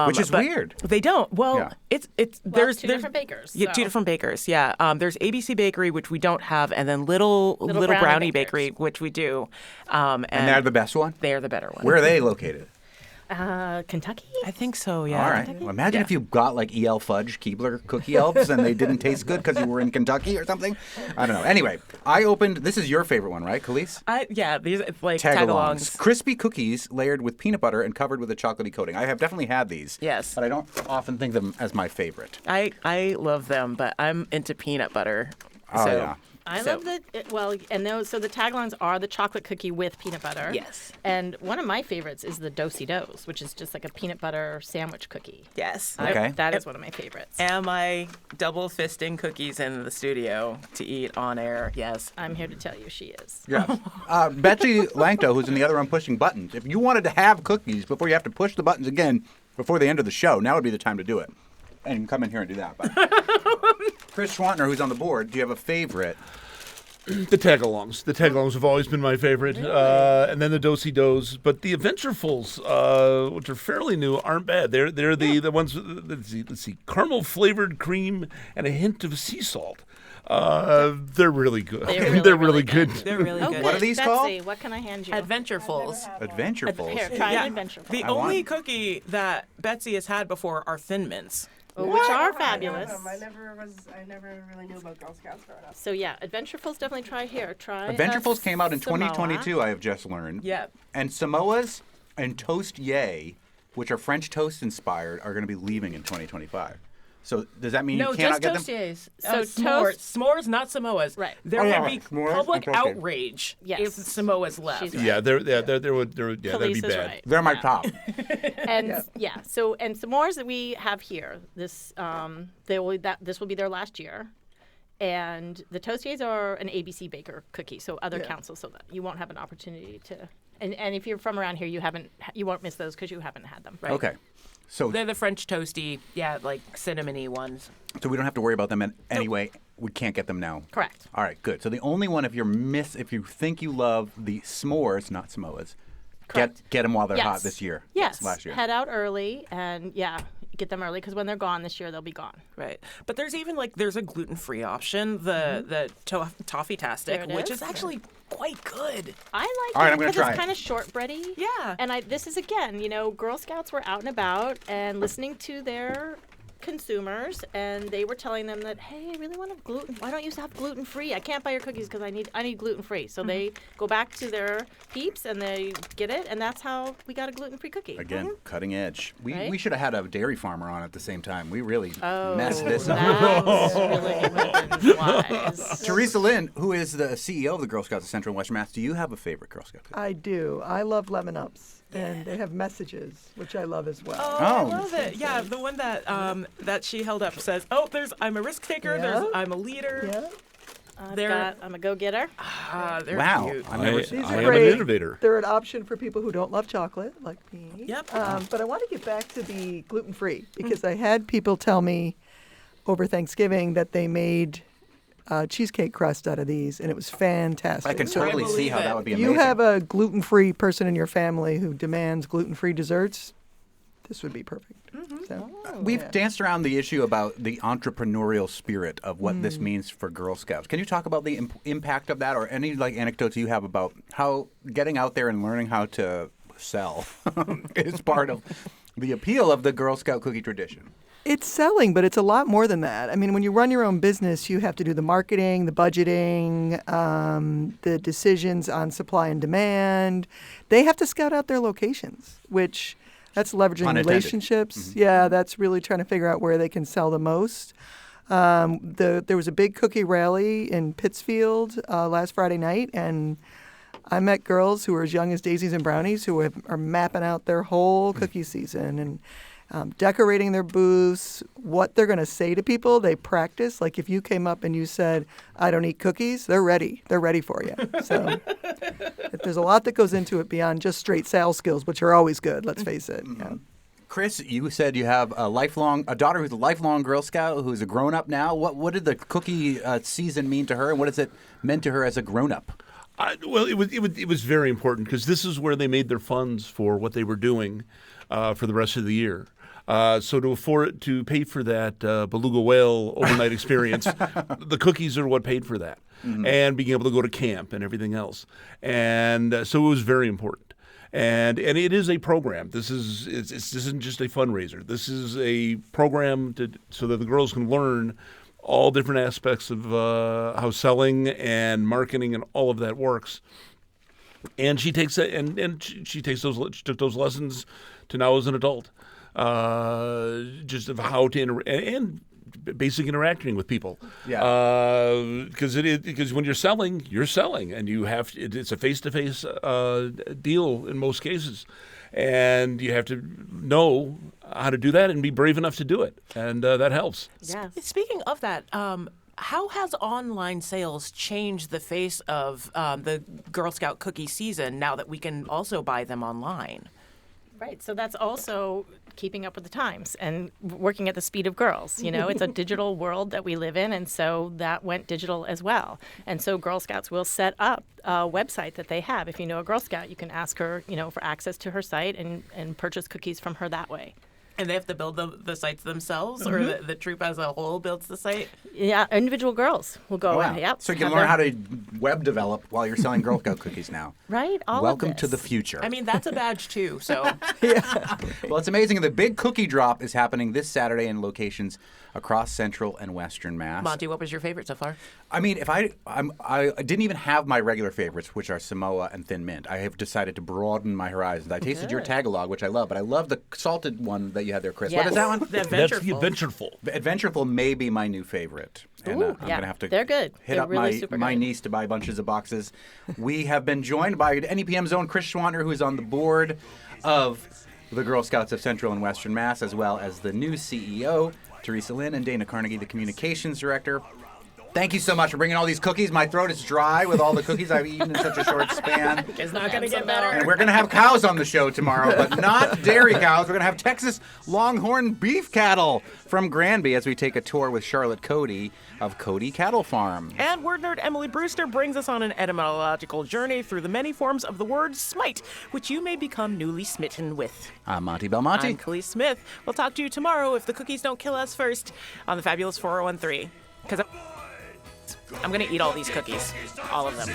Which is weird. They don't. Well, Yeah. there's two different bakers. Yeah, so. 2 different bakers. Yeah. There's ABC Bakery, which we don't have, and then Little Brownie Bakers. Bakery, which we do. And they're the best one? They're the better one. Where are they located? Kentucky? I think so, yeah. All right. Well, imagine if you got like E.L. Fudge Keebler cookie elves and they didn't taste good because you were in Kentucky or something. I don't know. Anyway, I opened. This is your favorite one, right, Khalees? Yeah, these like Tagalongs. Crispy cookies layered with peanut butter and covered with a chocolatey coating. I have definitely had these. Yes. But I don't often think of them as my favorite. I love them, but I'm into peanut butter. Oh, so. yeah. I love the so the tagalongs are the chocolate cookie with peanut butter. Yes. And one of my favorites is the do-si-dos, which is just like a peanut butter sandwich cookie. Yes. Okay. That is one of my favorites. Am I double fisting cookies in the studio to eat on air? Yes. I'm here to tell you she is. Yeah. Betsy Langto, who's in the other room pushing buttons. If you wanted to have cookies before you have to push the buttons again before the end of the show, now would be the time to do it. And you can come in here and do that. But Chris Schwantner, who's on the board, do you have a favorite? The Tagalongs. The Tagalongs have always been my favorite. Really? And then the Do-si-dos. But the Adventurefuls, which are fairly new, aren't bad. They're the ones, let's see, caramel-flavored cream and a hint of sea salt. They're really good. They're really good. They're really good. What are these Betsy, called? What can I hand you? Adventurefuls. Adventurefuls. Here, try Yeah. an Adventureful. The only cookie that Betsy has had before are Thin Mints. Which are fabulous. I never really knew about Girl Scouts growing up. So yeah, Adventurefuls definitely try here. Try Adventurefuls came out in Samoa. 2022, I have just learned. Yeah. And Samoas and Toast Yay, which are French toast inspired, are going to be leaving in 2025. So does that mean No, you cannot just get them? Tostiers. So s'mores, not Samoas. Right. There Oh, would be s'mores public and Tostiers. outrage Yes. if Samoas left. She's Yeah, that'd be Khalees is bad. right. They're my top. And so and s'mores that we have here, this this will be their last year. And the Tostiers are an ABC Baker cookie, so other councils, so that you won't have an opportunity to. And if you're from around here, you won't miss those because you haven't had them. Right. Okay. So They're the French toasty, like cinnamony ones. So we don't have to worry about them anyway. We can't get them now. Correct. All right, good. So the only one, if you think you love the s'mores, not Samoas, Correct. get them while they're Yes. hot this year. Yes. Last year. Head out early and get them early because when they're gone this year, they'll be gone. Right. But there's even there's a gluten-free option, the Toffee-tastic, There it which is. is actually quite good. I like All right, it I'm gonna because try it's it. kind of shortbready. Yeah. And this is again, Girl Scouts were out and about and listening to their consumers, and they were telling them that, hey, I really want a gluten. Why don't you have gluten free? I can't buy your cookies because I need gluten free. So they go back to their peeps and they get it, and that's how we got a gluten free cookie. Again, cutting edge. We Right? should have had a dairy farmer on at the same time. We really messed this up. That's really would have been wise. Theresa Lynn, who is the CEO of the Girl Scouts of Central and Western Mass, do you have a favorite Girl Scout cookie? I do. I love Lemon Ups, and they have messages, which I love as well. I love it. Yeah, the one that that she held up says, I'm a risk taker, Yeah. I'm a leader. Yeah. I'm a go-getter. They're Wow. cute. I've never I seen am an great. innovator. They're an option for people who don't love chocolate, like me. Yep. But I want to get back to the gluten-free because I had people tell me over Thanksgiving that they made cheesecake crust out of these, and it was fantastic. I can So totally see how that would be if amazing. you have a gluten-free person in your family who demands gluten-free desserts, this would be perfect. So, We've danced around the issue about the entrepreneurial spirit of what this means for Girl Scouts. Can you talk about the impact of that, or any anecdotes you have about how getting out there and learning how to sell is part of the appeal of the Girl Scout cookie tradition? It's selling, but it's a lot more than that. I mean, when you run your own business, you have to do the marketing, the budgeting, the decisions on supply and demand. They have to scout out their locations, which that's leveraging Pun intended. relationships. Yeah, that's really trying to figure out where they can sell the most. There was a big cookie rally in Pittsfield last Friday night, and I met girls who were as young as daisies and brownies who are mapping out their whole cookie season and decorating their booths, what they're going to say to people. They practice. Like if you came up and you said, I don't eat cookies, they're ready. They're ready for you. So there's a lot that goes into it beyond just straight sales skills, which are always good, let's face it. Yeah. Chris, you said you have a daughter who's a lifelong Girl Scout, who's a grown-up now. What did the cookie season mean to her, and what has it meant to her as a grown-up? Well, it was very important because this is where they made their funds for what they were doing for the rest of the year. So to pay for that beluga whale overnight experience, the cookies are what paid for that, and being able to go to camp and everything else. And so it was very important. And it is a program. This isn't just a fundraiser. This is a program so that the girls can learn all different aspects of how selling and marketing and all of that works. And she takes it, and she took those lessons to now as an adult, just of how to and basic interacting with people. Yeah. Because when you're selling, and it's a face-to-face deal in most cases, and you have to know how to do that and be brave enough to do it, and that helps. Yeah. Speaking of that, how has online sales changed the face of the Girl Scout cookie season now that we can also buy them online? Right. So that's also keeping up with the times and working at the speed of girls. It's a digital world that we live in, and so that went digital as well. And so Girl Scouts will set up a website that they have. If you know a Girl Scout, you can ask her, for access to her site and purchase cookies from her that way. And they have to build the sites themselves, or the troop as a whole builds the site? Yeah, individual girls will go. Wow. Yep, So you can learn how to web develop while you're selling Girl Scout cookies now. Right. Welcome to the future. I mean, that's a badge too. So Well, it's amazing. The big cookie drop is happening this Saturday in locations across Central and Western Mass. Monty, what was your favorite so far? I mean, I didn't even have my regular favorites, which are Samoa and Thin Mint. I have decided to broaden my horizons. I tasted your Tagalog, which I love, but I love the salted one that you had there, Chris. Yes. What is that one? The That's Adventureful. the Adventureful. Adventureful may be my new favorite. And I'm going to have to they're good. hit They're up really super my good. niece to buy bunches of boxes. We have been joined by NEPM's own Chris Schwantner, who is on the board of the Girl Scouts of Central and Western Mass, as well as the new CEO, Theresa Lynn Dana Carnegie, the communications director. Thank you so much for bringing all these cookies. My throat is dry with all the cookies I've eaten in such a short span. It's not going to get better. And we're going to have cows on the show tomorrow, but not dairy cows. We're going to have Texas Longhorn beef cattle from Granby as we take a tour with Charlotte Cody of Cody Cattle Farm. And word nerd Emily Brewster brings us on an etymological journey through the many forms of the word smite, which you may become newly smitten with. I'm Monty Belmonte. I'm Khalees Smith. We'll talk to you tomorrow if the cookies don't kill us first on the Fabulous 4013. Because I'm going to eat all these cookies. All of them.